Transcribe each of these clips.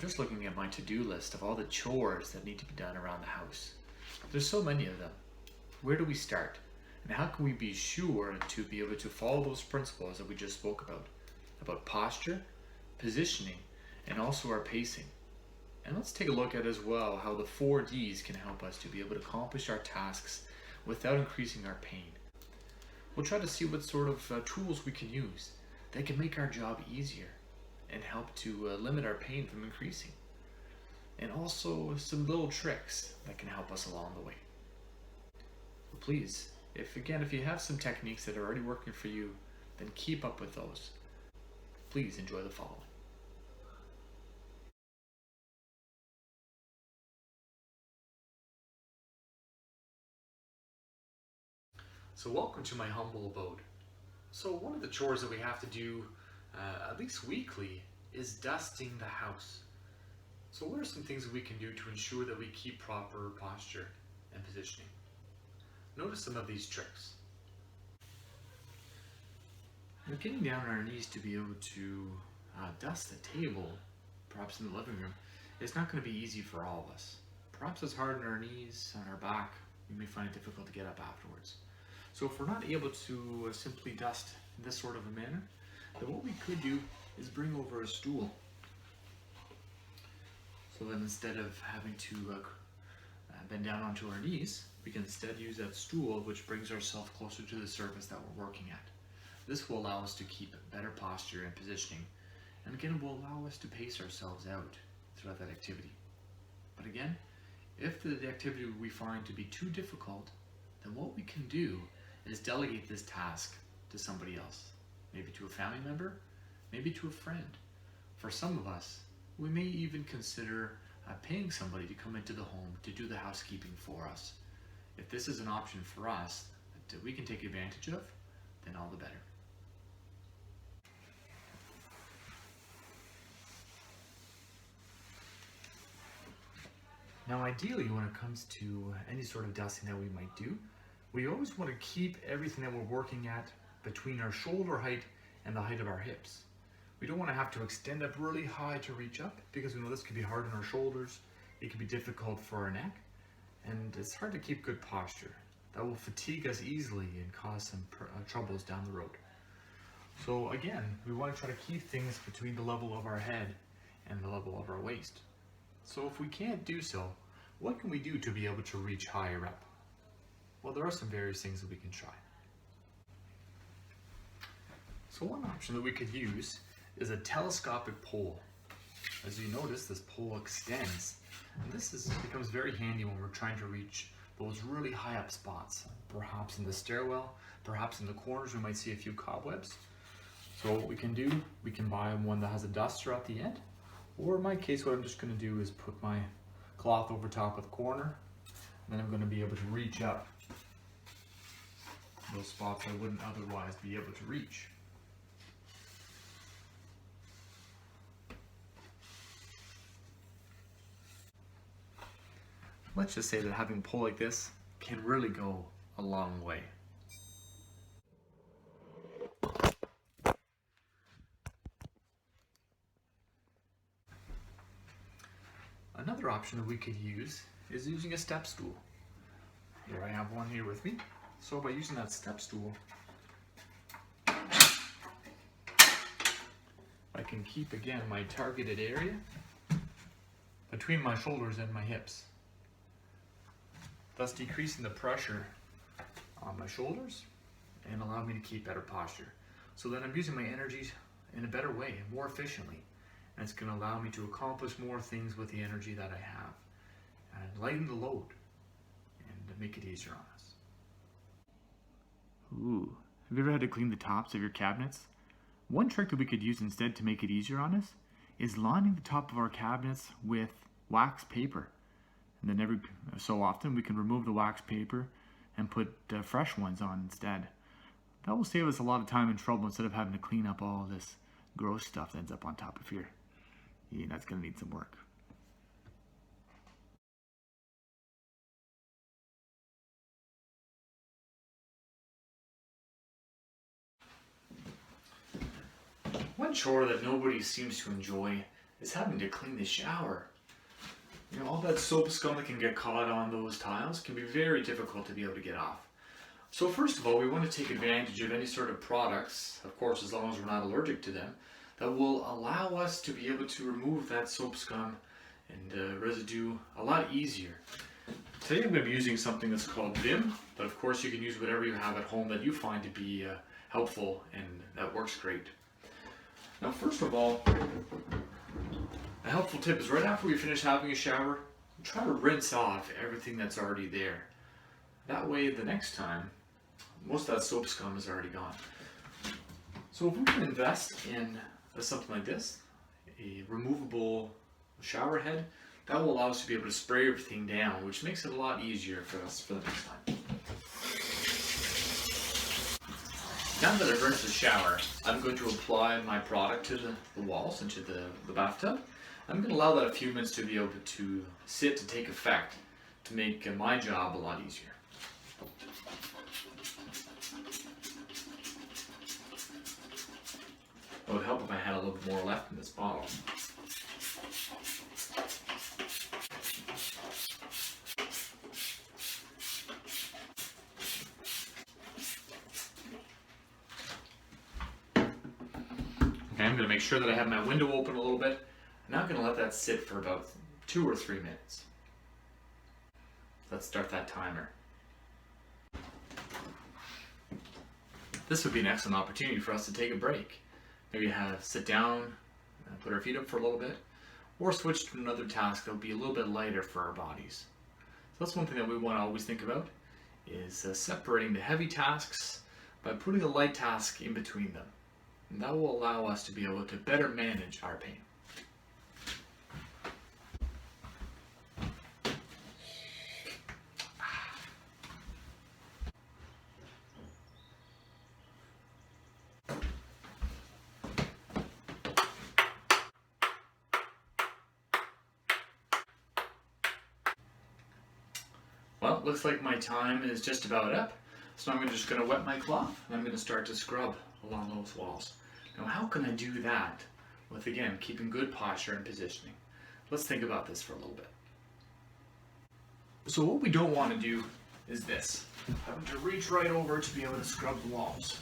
just looking at my to-do list of all the chores that need to be done around the house. There's so many of them. Where do we start? And how can we be sure to be able to follow those principles that we just spoke about posture, positioning, and also our pacing? And let's take a look at as well how the 4Ds can help us to be able to accomplish our tasks without increasing our pain. We'll try to see what sort of tools we can use that can make our job easier and help to limit our pain from increasing. And also some little tricks that can help us along the way. But please, if you have some techniques that are already working for you, then keep up with those. Please enjoy the following. So welcome to my humble abode. So one of the chores that we have to do at least weekly is dusting the house. So what are some things that we can do to ensure that we keep proper posture and positioning? Notice some of these tricks. Now, getting down on our knees to be able to dust the table, perhaps in the living room, is not going to be easy for all of us. Perhaps it's hard on our knees, on our back. We may find it difficult to get up afterwards. So if we're not able to simply dust in this sort of a manner, then what we could do is bring over a stool. So then instead of having to bend down onto our knees, we can instead use that stool, which brings ourselves closer to the surface that we're working at. This will allow us to keep better posture and positioning, and again will allow us to pace ourselves out throughout that activity. But again, if the activity we find to be too difficult, then what we can do is delegate this task to somebody else, maybe to a family member, maybe to a friend. For some of us, we may even consider paying somebody to come into the home to do the housekeeping for us. If this is an option for us that we can take advantage of, then all the better. Now ideally, when it comes to any sort of dusting that we might do, we always want to keep everything that we're working at between our shoulder height and the height of our hips. We don't want to have to extend up really high to reach up, because we know this could be hard on our shoulders, it can be difficult for our neck, and it's hard to keep good posture. That will fatigue us easily and cause some troubles down the road. So again, we want to try to keep things between the level of our head and the level of our waist. So if we can't do so, what can we do to be able to reach higher up? Well, there are some various things that we can try. So one option that we could use is a telescopic pole. As you notice, this pole extends, and this becomes very handy when we're trying to reach those really high up spots, perhaps in the stairwell, perhaps in the corners we might see a few cobwebs. So what we can do, we can buy one that has a duster at the end, or in my case what I'm just going to do is put my cloth over top of the corner, and then I'm going to be able to reach up those spots I wouldn't otherwise be able to reach. Let's just say that having a pole like this can really go a long way. Another option that we could use is using a step stool. Here I have one here with me. So by using that step stool, I can keep again my targeted area between my shoulders and my hips, thus decreasing the pressure on my shoulders and allowing me to keep better posture. So then I'm using my energy in a better way, more efficiently, and it's going to allow me to accomplish more things with the energy that I have and lighten the load and make it easier on us. Ooh, have you ever had to clean the tops of your cabinets? One trick that we could use instead to make it easier on us is lining the top of our cabinets with wax paper. And then every so often we can remove the wax paper and put fresh ones on instead. That will save us a lot of time and trouble instead of having to clean up all this gross stuff that ends up on top of here. Yeah, that's going to need some work. One chore that nobody seems to enjoy is having to clean the shower. You know, all that soap scum that can get caught on those tiles can be very difficult to be able to get off. So first of all, we want to take advantage of any sort of products, of course as long as we're not allergic to them, that will allow us to be able to remove that soap scum and residue a lot easier. Today I'm going to be using something that's called Vim, but of course you can use whatever you have at home that you find to be helpful and that works great. Now first of all, a helpful tip is right after we finish having a shower, try to rinse off everything that's already there. That way the next time, most of that soap scum is already gone. So if we can invest in something like this, a removable shower head, that will allow us to be able to spray everything down, which makes it a lot easier for us for the next time. Now that I've rinsed the shower, I'm going to apply my product to the walls and to the bathtub. I'm going to allow that a few minutes to be able to sit to take effect to make my job a lot easier. It would help if I had a little bit more left in this bottle. Okay, I'm going to make sure that I have my window open a little bit. And I'm going to let that sit for about 2 or 3 minutes. Let's start that timer. This would be an excellent opportunity for us to take a break. Maybe sit down, put our feet up for a little bit, or switch to another task that will be a little bit lighter for our bodies. So that's one thing that we want to always think about, is separating the heavy tasks by putting a light task in between them. And that will allow us to be able to better manage our pain. Well, it looks like my time is just about up, so I'm just going to wet my cloth and I'm going to start to scrub along those walls. Now how can I do that with, again, keeping good posture and positioning? Let's think about this for a little bit. So what we don't want to do is this, having to reach right over to be able to scrub the walls.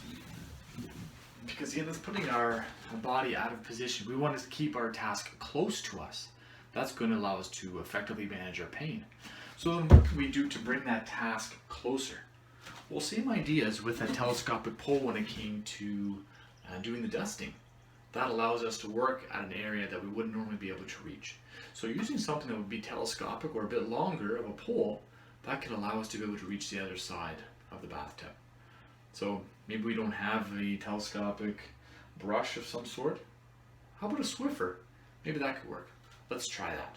Because again, that's putting our body out of position. We want to keep our task close to us. That's going to allow us to effectively manage our pain. So then what can we do to bring that task closer? Well, same ideas with that telescopic pole when it came to doing the dusting. That allows us to work at an area that we wouldn't normally be able to reach. So using something that would be telescopic or a bit longer of a pole, that can allow us to be able to reach the other side of the bathtub. So maybe we don't have a telescopic brush of some sort. How about a Swiffer? Maybe that could work. Let's try that.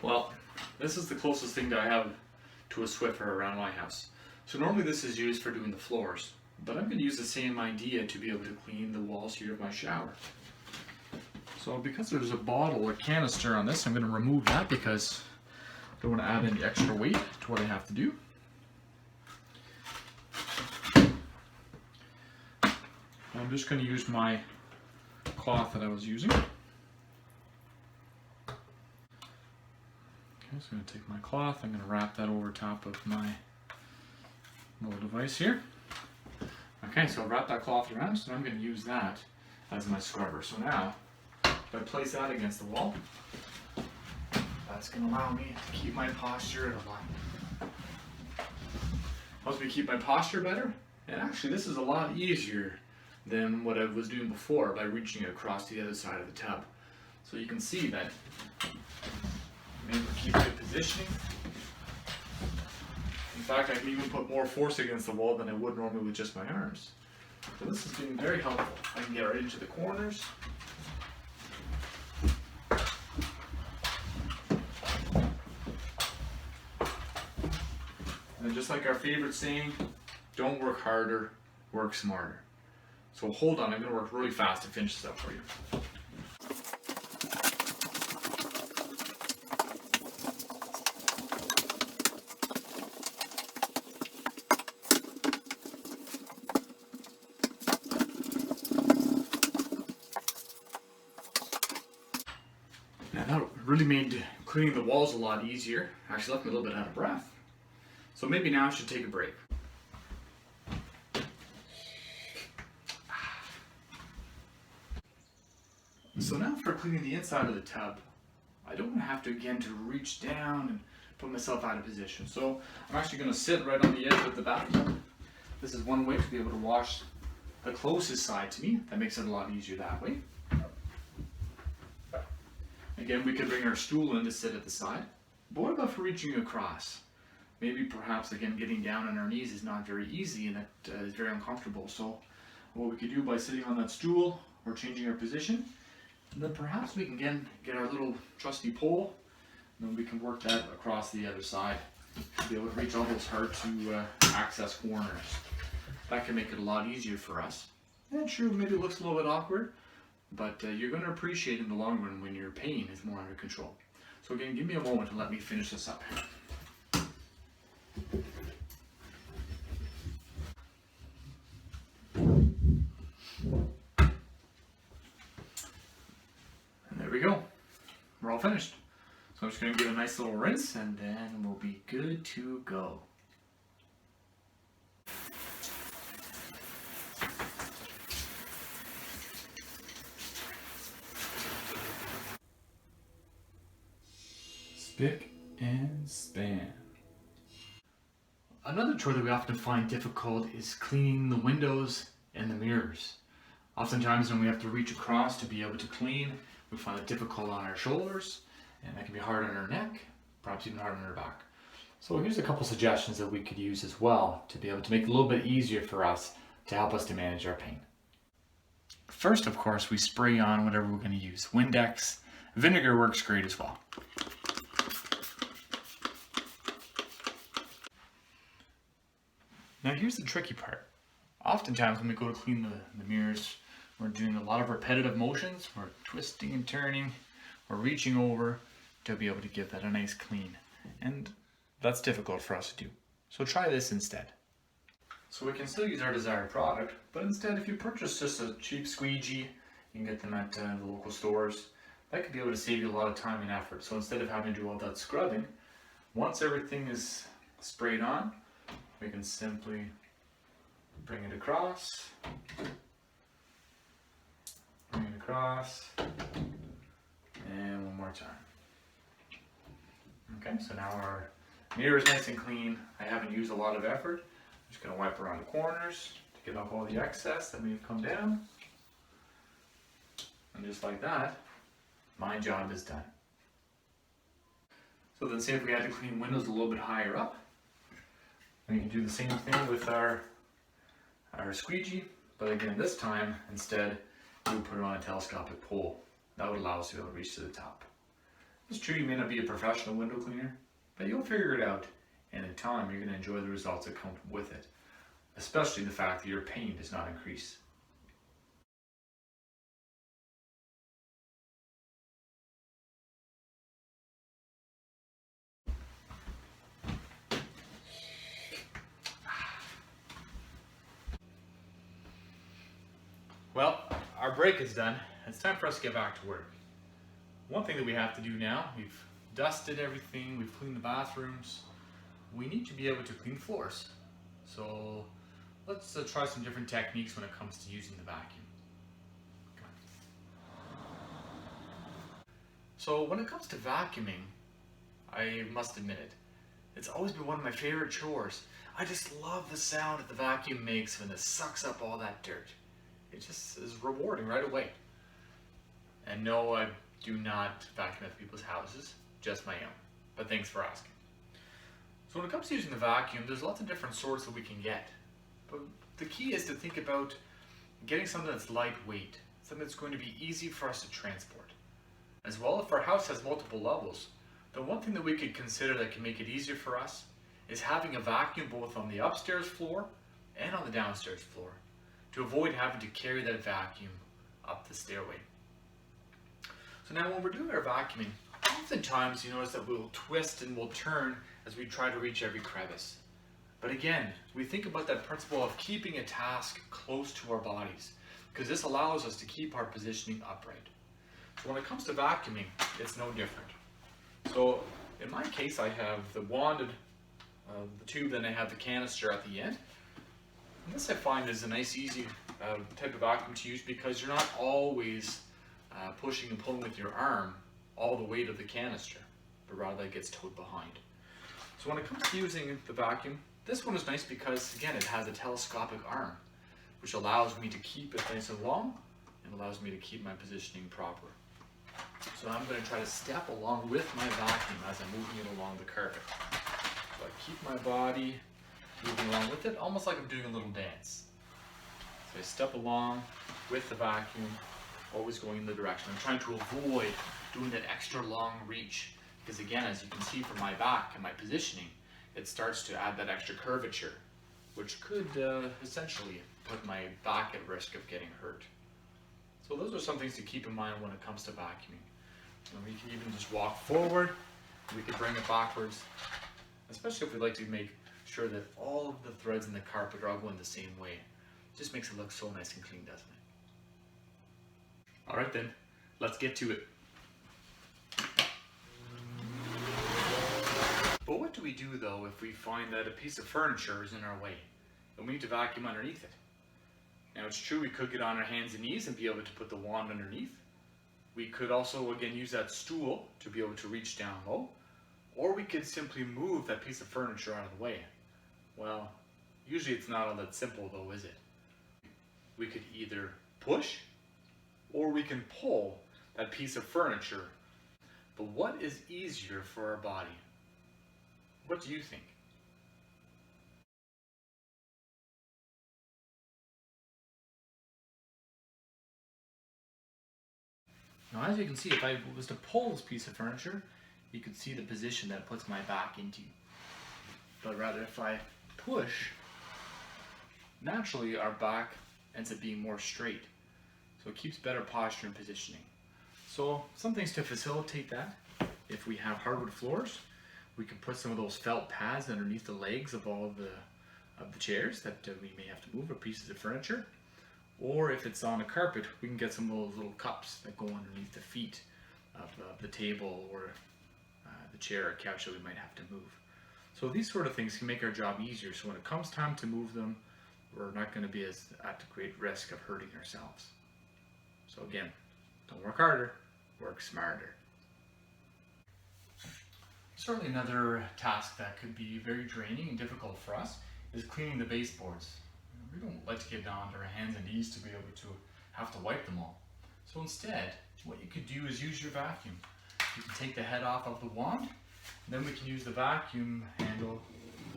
Well, this is the closest thing that I have to a Swiffer around my house. So normally this is used for doing the floors, but I'm going to use the same idea to be able to clean the walls here of my shower. So because there's a bottle or canister on this, I'm going to remove that because I don't want to add any extra weight to what I have to do. I'm just going to use my cloth that I was using. So I'm going to take my cloth, I'm going to wrap that over top of my little device here. Okay, so I've wrapped that cloth around, so I'm going to use that as my scrubber. So now, if I place that against the wall, that's going to allow me to keep my posture in line. Helps me keep my posture better, and actually this is a lot easier than what I was doing before by reaching across to the other side of the tub. So you can see that I'm able to keep good positioning. In fact, I can even put more force against the wall than I would normally with just my arms. So this has been very helpful. I can get right into the corners. And just like our favorite saying, don't work harder, work smarter. So hold on, I'm going to work really fast to finish this up for you. really made cleaning the walls a lot easier. Actually left me a little bit out of breath. So maybe now I should take a break. So now for cleaning the inside of the tub, I don't have to reach down and put myself out of position. So I'm actually going to sit right on the edge of the bathtub. This is one way to be able to wash the closest side to me. That makes it a lot easier that way. Again, we could bring our stool in to sit at the side. But what about for reaching across? Maybe perhaps again getting down on our knees is not very easy and that is very uncomfortable. So what we could do by sitting on that stool or changing our position, and then perhaps we can get our little trusty pole, and then we can work that across the other side to be able to reach all those hard to access corners. That can make it a lot easier for us. And sure, maybe it looks a little bit awkward, but you're going to appreciate in the long run when your pain is more under control. So again, give me a moment to let me finish this up. And there we go. We're all finished. So I'm just going to give a nice little rinse and then we'll be good to go. Spick and span. Another chore that we often find difficult is cleaning the windows and the mirrors. Oftentimes when we have to reach across to be able to clean, we find it difficult on our shoulders, and that can be hard on our neck, perhaps even hard on our back. So here's a couple suggestions that we could use as well to be able to make it a little bit easier for us to help us to manage our pain. First, of course, we spray on whatever we're going to use. Windex, vinegar works great as well. Now here's the tricky part. Oftentimes when we go to clean the mirrors, we're doing a lot of repetitive motions. We're twisting and turning, we're reaching over to be able to give that a nice clean. And that's difficult for us to do. So try this instead. So we can still use our desired product, but instead if you purchase just a cheap squeegee, you can get them at the local stores. That could be able to save you a lot of time and effort. So instead of having to do all that scrubbing, once everything is sprayed on, we can simply bring it across, and one more time. Okay, so now our mirror is nice and clean. I haven't used a lot of effort. I'm just going to wipe around the corners to get off all the excess that may have come down. And just like that, my job is done. So then say if we had to clean windows a little bit higher up, we can do the same thing with our squeegee, but again this time instead we would put it on a telescopic pole. That would allow us to be able to reach to the top. It's true you may not be a professional window cleaner, but you'll figure it out, and in time you're going to enjoy the results that come with it, especially the fact that your pain does not increase. Well, our break is done. It's time for us to get back to work. One thing that we have to do now, we've dusted everything, we've cleaned the bathrooms. We need to be able to clean floors. So let's try some different techniques when it comes to using the vacuum. So when it comes to vacuuming, I must admit it, it's always been one of my favorite chores. I just love the sound that the vacuum makes when it sucks up all that dirt. It just is rewarding right away. And no, I do not vacuum other people's houses, just my own. But thanks for asking. So when it comes to using the vacuum, there's lots of different sorts that we can get. But the key is to think about getting something that's lightweight, something that's going to be easy for us to transport. As well, if our house has multiple levels, then one thing that we could consider that can make it easier for us is having a vacuum both on the upstairs floor and on the downstairs floor, to avoid having to carry that vacuum up the stairway. So now when we're doing our vacuuming, oftentimes you notice that we'll twist and we'll turn as we try to reach every crevice. But again, we think about that principle of keeping a task close to our bodies, because this allows us to keep our positioning upright. So when it comes to vacuuming, it's no different. So in my case, I have the wanded, the tube, then I have the canister at the end. And this I find is a nice, easy type of vacuum to use because you're not always pushing and pulling with your arm all the weight of the canister, but rather that gets towed behind. So when it comes to using the vacuum, this one is nice because, again, it has a telescopic arm, which allows me to keep it nice and long and allows me to keep my positioning proper. So I'm going to try to step along with my vacuum as I'm moving it along the carpet. So I keep my body moving along with it, almost like I'm doing a little dance. So I step along with the vacuum, always going in the direction. I'm trying to avoid doing that extra long reach because, again, as you can see from my back and my positioning, it starts to add that extra curvature, which could essentially put my back at risk of getting hurt. So those are some things to keep in mind when it comes to vacuuming. And we can even just walk forward, we can bring it backwards, especially if we like to make sure that all of the threads in the carpet are all going the same way. It just makes it look so nice and clean, doesn't it? All right then, let's get to it. But what do we do though if we find that a piece of furniture is in our way and we need to vacuum underneath it? Now it's true we could get on our hands and knees and be able to put the wand underneath. We could also again use that stool to be able to reach down low, or we could simply move that piece of furniture out of the way. Well, usually it's not all that simple though, is it? We could either push or we can pull that piece of furniture. But what is easier for our body? What do you think? Now as you can see, if I was to pull this piece of furniture, you could see the position that it puts my back into. But rather if I push, naturally our back ends up being more straight. So it keeps better posture and positioning. So some things to facilitate that. If we have hardwood floors, we can put some of those felt pads underneath the legs of all of the chairs that we may have to move, or pieces of furniture. Or if it's on a carpet, we can get some of those little cups that go underneath the feet of the table or the chair or couch that we might have to move. So these sort of things can make our job easier. So when it comes time to move them, we're not going to be at great risk of hurting ourselves. So again, don't work harder, work smarter. Certainly another task that could be very draining and difficult for us is cleaning the baseboards. We don't like to get down to our hands and knees to be able to have to wipe them all. So instead, what you could do is use your vacuum. You can take the head off of the wand, and then we can use the vacuum handle,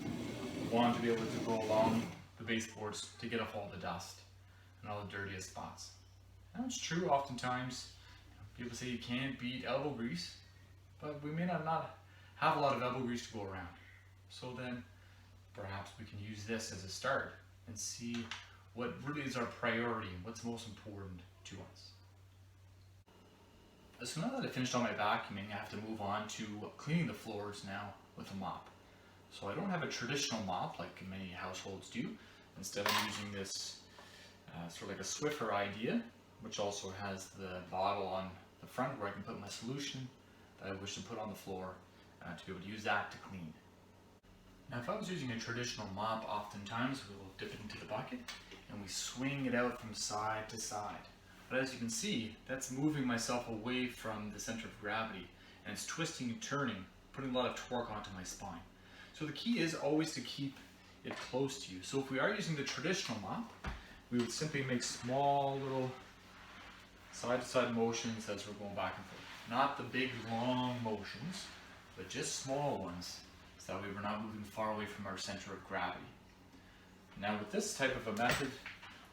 the wand, to be able to go along the baseboards to get off all the dust and all the dirtiest spots. Now it's true, oftentimes people say you can't beat elbow grease, but we may not have a lot of elbow grease to go around. So then perhaps we can use this as a start and see what really is our priority and what's most important to us. So now that I've finished all my vacuuming, I have to move on to cleaning the floors now with a mop. So I don't have a traditional mop like many households do. Instead I'm using this sort of like a Swiffer idea, which also has the bottle on the front where I can put my solution that I wish to put on the floor to be able to use that to clean. Now if I was using a traditional mop, oftentimes we will dip it into the bucket and we swing it out from side to side. But as you can see, that's moving myself away from the center of gravity, and it's twisting and turning, putting a lot of torque onto my spine. So the key is always to keep it close to you. So if we are using the traditional mop, we would simply make small little side-to-side motions as we're going back and forth. Not the big long motions, but just small ones, so that way we're not moving far away from our center of gravity. Now with this type of a method,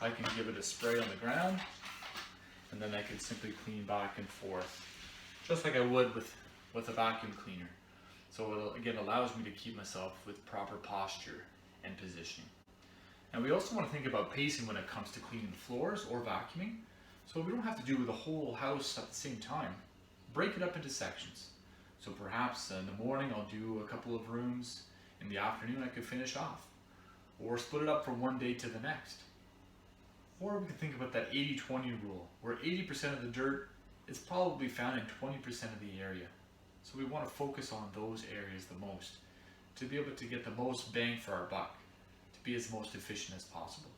I can give it a spray on the ground, and then I can simply clean back and forth, just like I would with a vacuum cleaner. So it again allows me to keep myself with proper posture and positioning. And we also want to think about pacing when it comes to cleaning the floors or vacuuming. So we don't have to do the whole house at the same time. Break it up into sections. So perhaps in the morning I'll do a couple of rooms, in the afternoon I could finish off. Or split it up from one day to the next. Or we can think about that 80-20 rule, where 80% of the dirt it's probably found in 20% of the area. So we want to focus on those areas the most to be able to get the most bang for our buck, to be as most efficient as possible.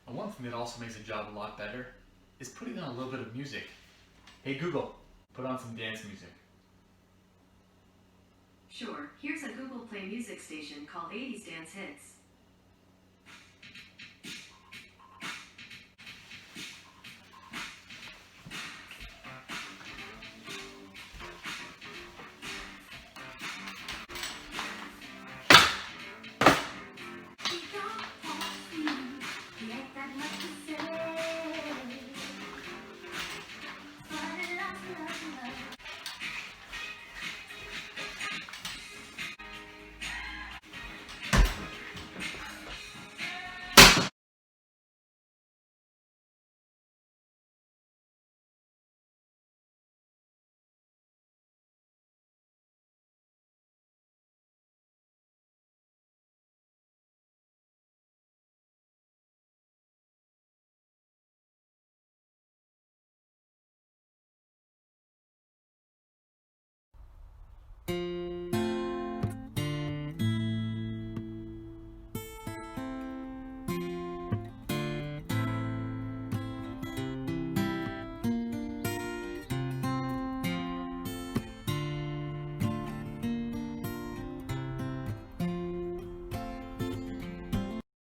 And one thing that also makes a job a lot better is putting on a little bit of music. Hey Google, put on some dance music. Sure, here's a Google Play music station called 80s Dance Hits.